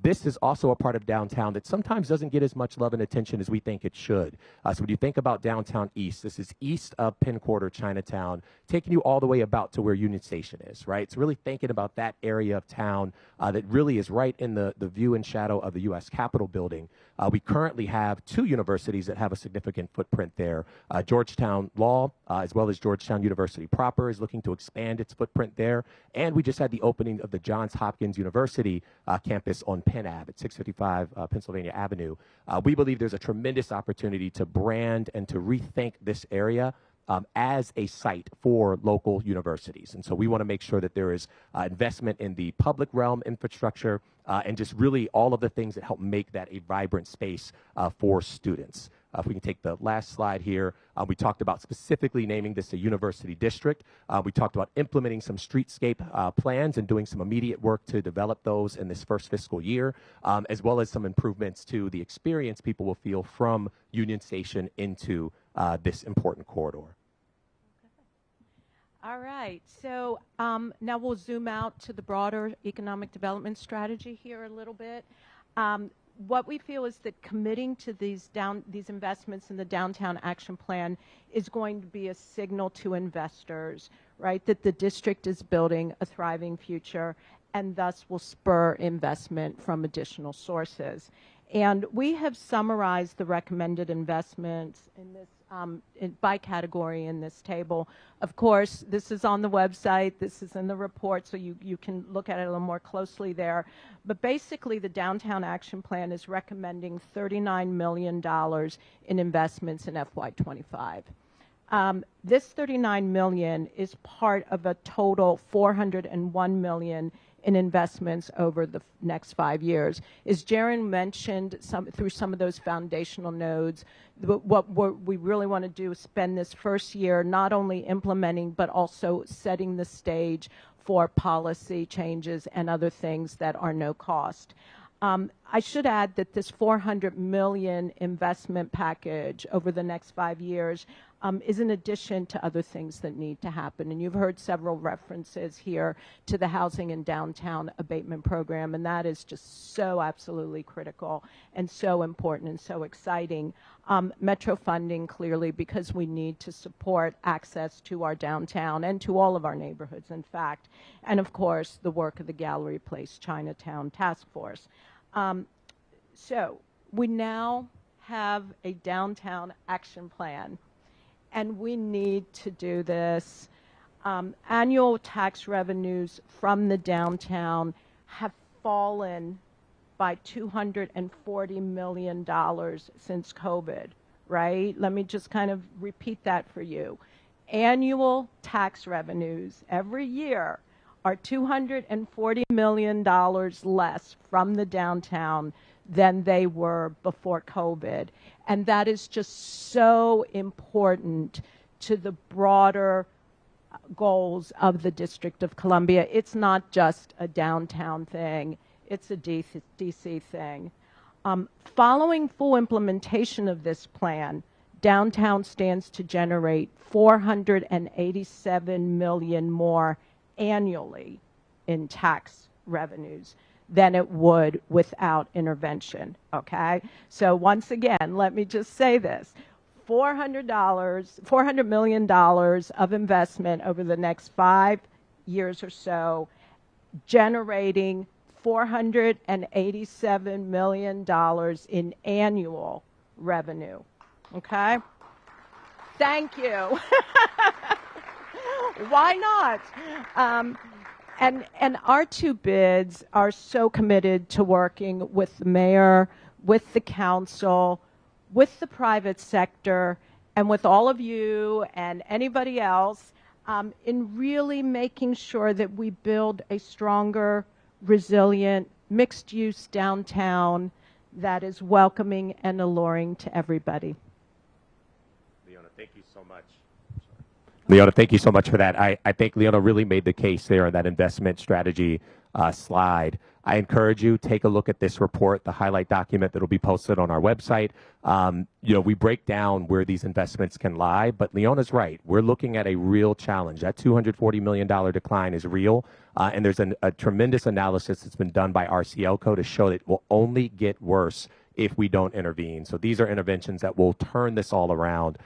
This is also a part of downtown that sometimes doesn't get as much love and attention as we think it should. So when you think about Downtown East, this is east of Penn Quarter, Chinatown, taking you all the way about to where Union Station is, right? So really thinking about that area of town that really is right in the view and shadow of the U.S. Capitol building. We currently have 2 universities that have a significant footprint there. Georgetown Law, as well as Georgetown University proper, is looking to expand its footprint there. And we just had the opening of the Johns Hopkins University campus on Penn Ave at 655 Pennsylvania Avenue. We believe there's a tremendous opportunity to brand and to rethink this area as a site for local universities. And so we want to make sure that there is investment in the public realm infrastructure and just really all of the things that help make that a vibrant space for students. If we can take the last slide here, we talked about specifically naming this a university district. We talked about implementing some streetscape plans and doing some immediate work to develop those in this first fiscal year, as well as some improvements to the experience people will feel from Union Station into this important corridor. All right, so now we'll zoom out to the broader economic development strategy here a little bit. What we feel is that committing to these investments in the Downtown Action Plan is going to be a signal to investors, right, that the district is building a thriving future and thus will spur investment from additional sources. And we have summarized the recommended investments in this by category in this table. Of course, this is on the website, this is in the report, so you can look at it a little more closely there. But basically, the Downtown Action Plan is recommending $39 million in investments in FY25. This $39 million is part of a total $401 million in investments over the next 5 years. As Jaron mentioned, through some of those foundational nodes, what we really want to do is spend this first year not only implementing, but also setting the stage for policy changes and other things that are no cost. I should add that this $400 million investment package over the next 5 years is in addition to other things that need to happen. And you've heard several references here to the Housing and Downtown Abatement Program, and that is just so absolutely critical and so important and so exciting. Metro funding, clearly, because we need to support access to our downtown and to all of our neighborhoods, in fact. And, of course, the work of the Gallery Place Chinatown Task Force. So we now have a downtown action plan. and we need to do this. Annual tax revenues from the downtown have fallen by $240 million since COVID, right? Let me just kind of repeat that for you. Annual tax revenues every year are $240 million less from the downtown than they were before COVID. And that is just so important to the broader goals of the District of Columbia. It's not just a downtown thing, it's a DC thing. Following full implementation of this plan, downtown stands to generate $487 million more annually in tax revenues than it would without intervention, okay? So once again, let me just say this. $400 million of investment over the next 5 years or so, generating $487 million in annual revenue, okay? Thank you. Why not? And our two bids are so committed to working with the mayor, with the council, with the private sector, and with all of you and anybody else in really making sure that we build a stronger, resilient, mixed-use downtown that is welcoming and alluring to everybody. Leona, thank you so much. Leona, thank you so much for that. I think Leona really made the case there on that investment strategy slide. I encourage you, take a look at this report, the highlight document that will be posted on our website. We break down where these investments can lie, but Leona's right. We're looking at a real challenge. That $240 million decline is real, and there's a tremendous analysis that's been done by RCLCO to show that it will only get worse if we don't intervene. So these are interventions that will turn this all around.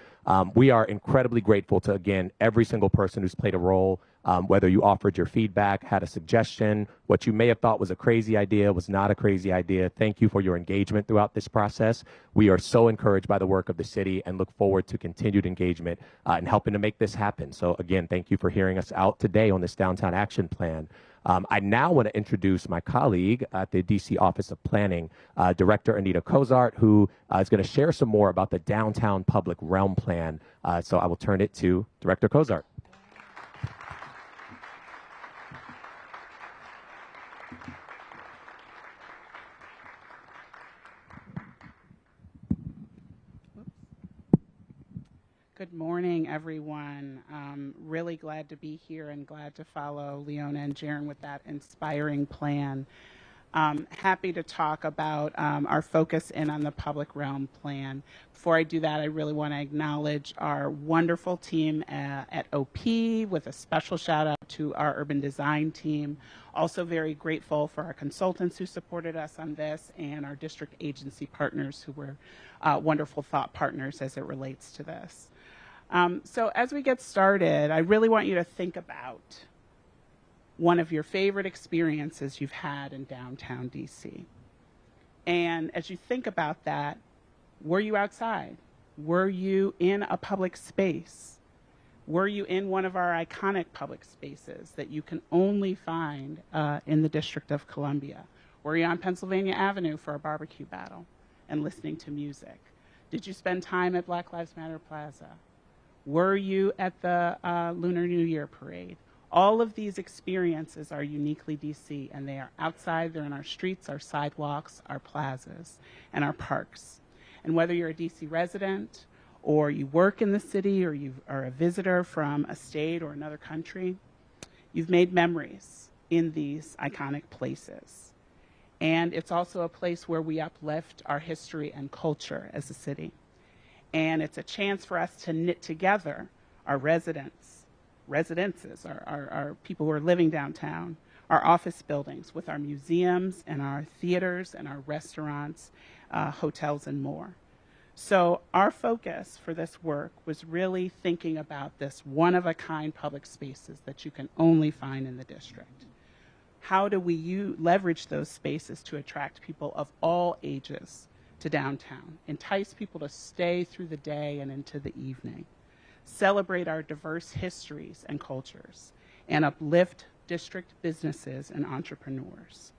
We are incredibly grateful to, again, every single person who's played a role, whether you offered your feedback, had a suggestion, what you may have thought was a crazy idea was not a crazy idea. Thank you for your engagement throughout this process. We are so encouraged by the work of the city and look forward to continued engagement in helping to make this happen. So again, thank you for hearing us out today on this Downtown Action Plan. I now want to introduce my colleague at the DC Office of Planning, Director Anita Cozart, who is going to share some more about the Downtown Public Realm Plan. So I will turn it to Director Cozart. Good morning, everyone. Really glad to be here and glad to follow Leona and Jaron with that inspiring plan. Happy to talk about our focus in on the public realm plan. Before I do that, I really want to acknowledge our wonderful team at OP with a special shout out to our urban design team. Also very grateful for our consultants who supported us on this and our district agency partners who were wonderful thought partners as it relates to this. So as we get started, I really want you to think about one of your favorite experiences you've had in downtown DC. And as you think about that, were you outside? Were you in a public space? Were you in one of our iconic public spaces that you can only find in the District of Columbia? Were you on Pennsylvania Avenue for a barbecue battle and listening to music? Did you spend time at Black Lives Matter Plaza? Were you at the Lunar New Year parade? All of these experiences are uniquely DC, and they are outside, they're in our streets, our sidewalks, our plazas, and our parks. And whether you're a DC resident, or you work in the city, or you are a visitor from a state or another country, you've made memories in these iconic places. And it's also a place where we uplift our history and culture as a city. And it's a chance for us to knit together our residences, our people who are living downtown, our office buildings with our museums and our theaters and our restaurants, hotels, and more. So our focus for this work was really thinking about this one-of-a-kind public spaces that you can only find in the district. How do we leverage those spaces to attract people of all ages to downtown, entice people to stay through the day and into the evening? celebrate our diverse histories and cultures, and uplift district businesses and entrepreneurs.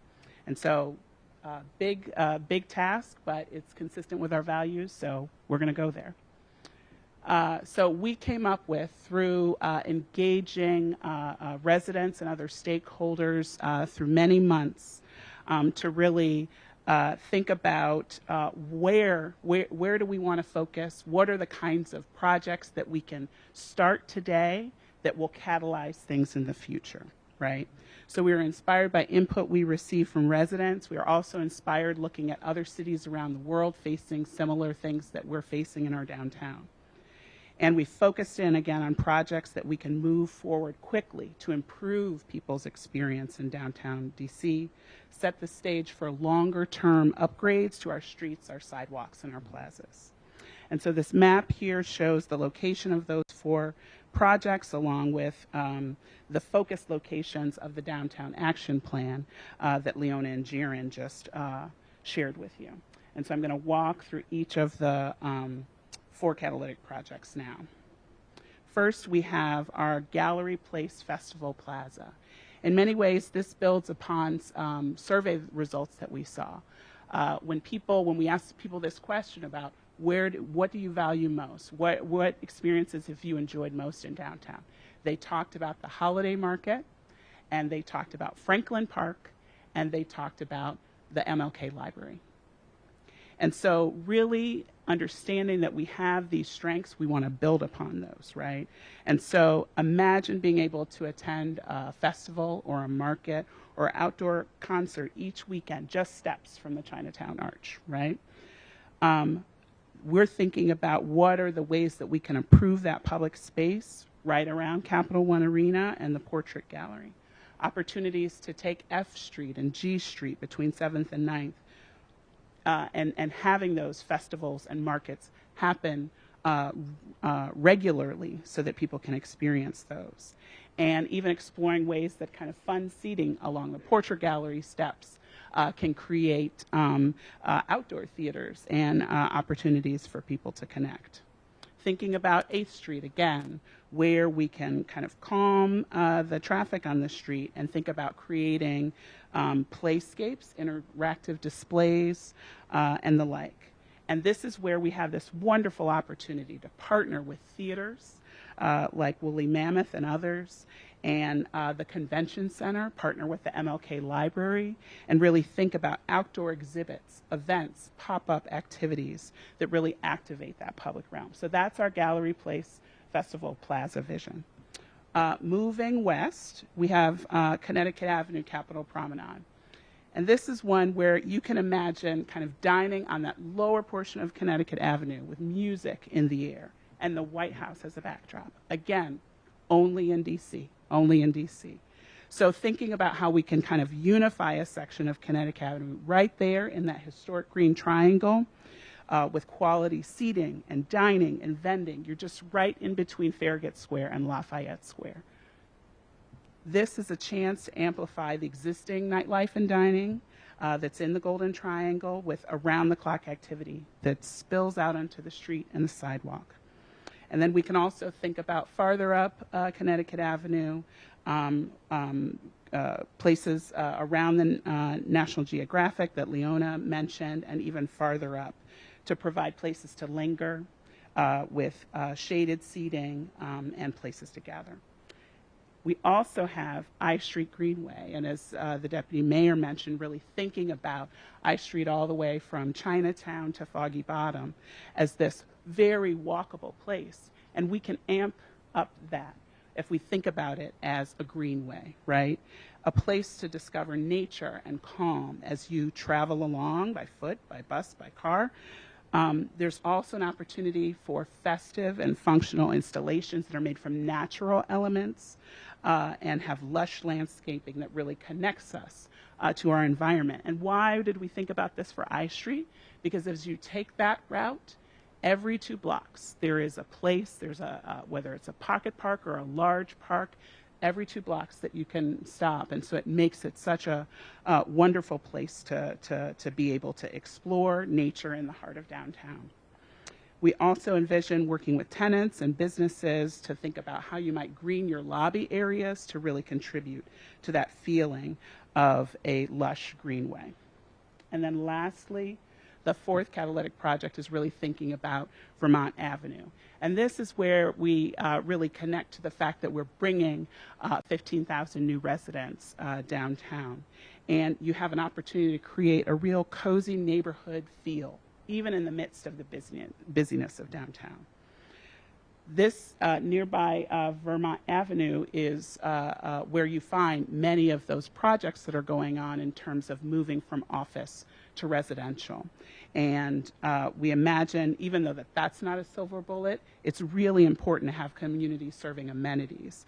And so, big task, but it's consistent with our values, so we're going to go there. So we came up with, through engaging residents and other stakeholders through many months, to really think about where do we want to focus, what are the kinds of projects that we can start today that will catalyze things in the future, right? So we were inspired by input we received from residents. We are also inspired looking at other cities around the world facing similar things that we're facing in our downtown. And we focused in again on projects that we can move forward quickly to improve people's experience in downtown DC, set the stage for longer term upgrades to our streets, our sidewalks, and our plazas. And so this map here shows the location of those 4 projects along with the focus locations of the Downtown Action Plan that Leona and Jiren just shared with you. And so I'm going to walk through each of the 4 catalytic projects now. First, we have our Gallery Place Festival Plaza. In many ways, this builds upon survey results that we saw. When we asked people this question about what do you value most? What experiences have you enjoyed most in downtown? They talked about the holiday market, and they talked about Franklin Park, and they talked about the MLK Library. And so really understanding that we have these strengths, we want to build upon those, right? And so imagine being able to attend a festival or a market or outdoor concert each weekend, just steps from the Chinatown Arch, right? We're thinking about what are the ways that we can improve that public space right around Capital One Arena and the Portrait Gallery. Opportunities to take F Street and G Street between 7th and 9th, and having those festivals and markets happen regularly so that people can experience those. And even exploring ways that kind of fun seating along the Portrait Gallery steps can create outdoor theaters and opportunities for people to connect. Thinking about 8th Street again, where we can kind of calm the traffic on the street and think about creating playscapes, interactive displays, and the like. And this is where we have this wonderful opportunity to partner with theaters like Woolly Mammoth and others, and the Convention Center, partner with the MLK Library, and really think about outdoor exhibits, events, pop-up activities that really activate that public realm. So that's our Gallery Place Festival Plaza vision. Moving west, we have Connecticut Avenue Capitol Promenade. And this is one where you can imagine kind of dining on that lower portion of Connecticut Avenue with music in the air and the White House as a backdrop. Again, only in DC, only in DC. So thinking about how we can kind of unify a section of Connecticut Avenue right there in that historic green triangle with quality seating and dining and vending. You're just right in between Farragut Square and Lafayette Square. This is a chance to amplify the existing nightlife and dining that's in the Golden Triangle with around-the-clock activity that spills out onto the street and the sidewalk. And then we can also think about farther up Connecticut Avenue, places around the National Geographic that Leona mentioned, and even farther up to provide places to linger with shaded seating and places to gather. We also have I Street Greenway, and as the Deputy Mayor mentioned, really thinking about I Street all the way from Chinatown to Foggy Bottom as this very walkable place. And we can amp up that if we think about it as a greenway, right? A place to discover nature and calm as you travel along by foot, by bus, by car. There's also an opportunity for festive and functional installations that are made from natural elements and have lush landscaping that really connects us to our environment. And why did we think about this for I Street? Because as you take that route, every 2 blocks there is a place, there's whether it's a pocket park or a large park, every 2 blocks that you can stop. And so it makes it such a wonderful place to be able to explore nature in the heart of downtown. We also envision working with tenants and businesses to think about how you might green your lobby areas to really contribute to that feeling of a lush greenway. And then lastly, the fourth catalytic project is really thinking about Vermont Avenue. And this is where we really connect to the fact that we're bringing 15,000 new residents downtown. And you have an opportunity to create a real cozy neighborhood feel, even in the midst of the busyness of downtown. This nearby Vermont Avenue is where you find many of those projects that are going on in terms of moving from office to residential. And we imagine, even though that's not a silver bullet, it's really important to have community serving amenities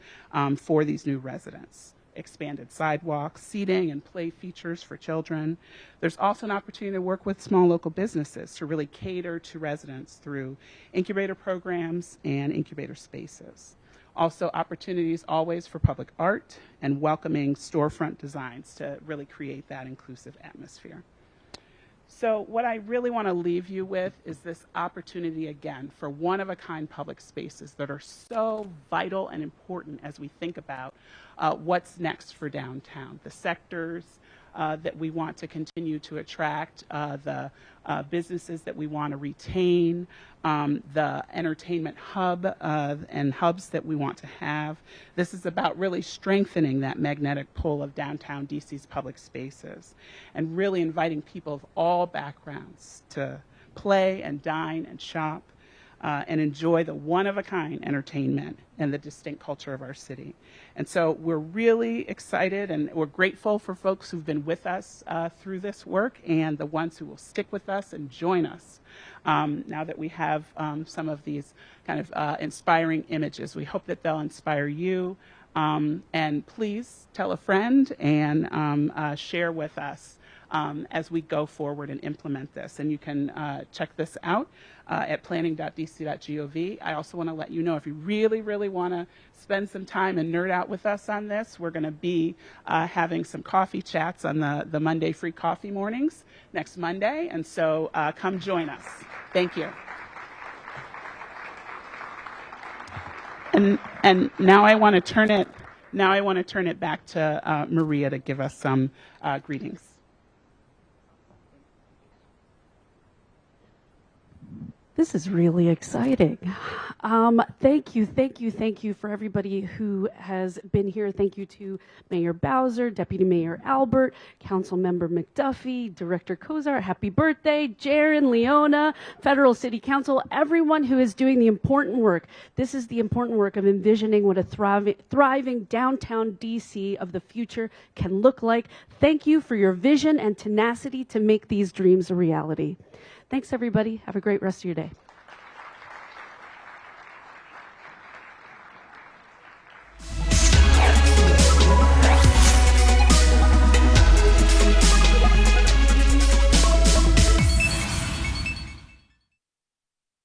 for these new residents. Expanded sidewalks, seating, and play features for children. There's also an opportunity to work with small local businesses to really cater to residents through incubator programs and incubator spaces. Also, opportunities always for public art and welcoming storefront designs to really create that inclusive atmosphere. So what I really want to leave you with is this opportunity again for one-of-a-kind public spaces that are so vital and important as we think about what's next for downtown, the sectors that we want to continue to attract, the businesses that we want to retain, the entertainment hub and hubs that we want to have. This is about really strengthening that magnetic pull of downtown DC's public spaces and really inviting people of all backgrounds to play and dine and shop and enjoy the one-of-a-kind entertainment and the distinct culture of our city. And so we're really excited and we're grateful for folks who've been with us through this work and the ones who will stick with us and join us now that we have some of these kind of inspiring images. We hope that they'll inspire you. And please tell a friend and share with us as we go forward and implement this. And you can check this out at planning.dc.gov. I also want to let you know if you really, really want to spend some time and nerd out with us on this, we're going to be having some coffee chats on the Monday free coffee mornings next Monday. And so come join us. Thank you. And now I want to turn it back to Maria to give us some greetings. This is really exciting. Thank you for everybody who has been here. Thank you to Mayor Bowser, Deputy Mayor Albert, Councilmember McDuffie, Director Kozar, happy birthday, Jaron, Leona, Federal City Council, everyone who is doing the important work. This is the important work of envisioning what a thriving downtown DC of the future can look like. Thank you for your vision and tenacity to make these dreams a reality. Thanks, everybody. Have a great rest of your day.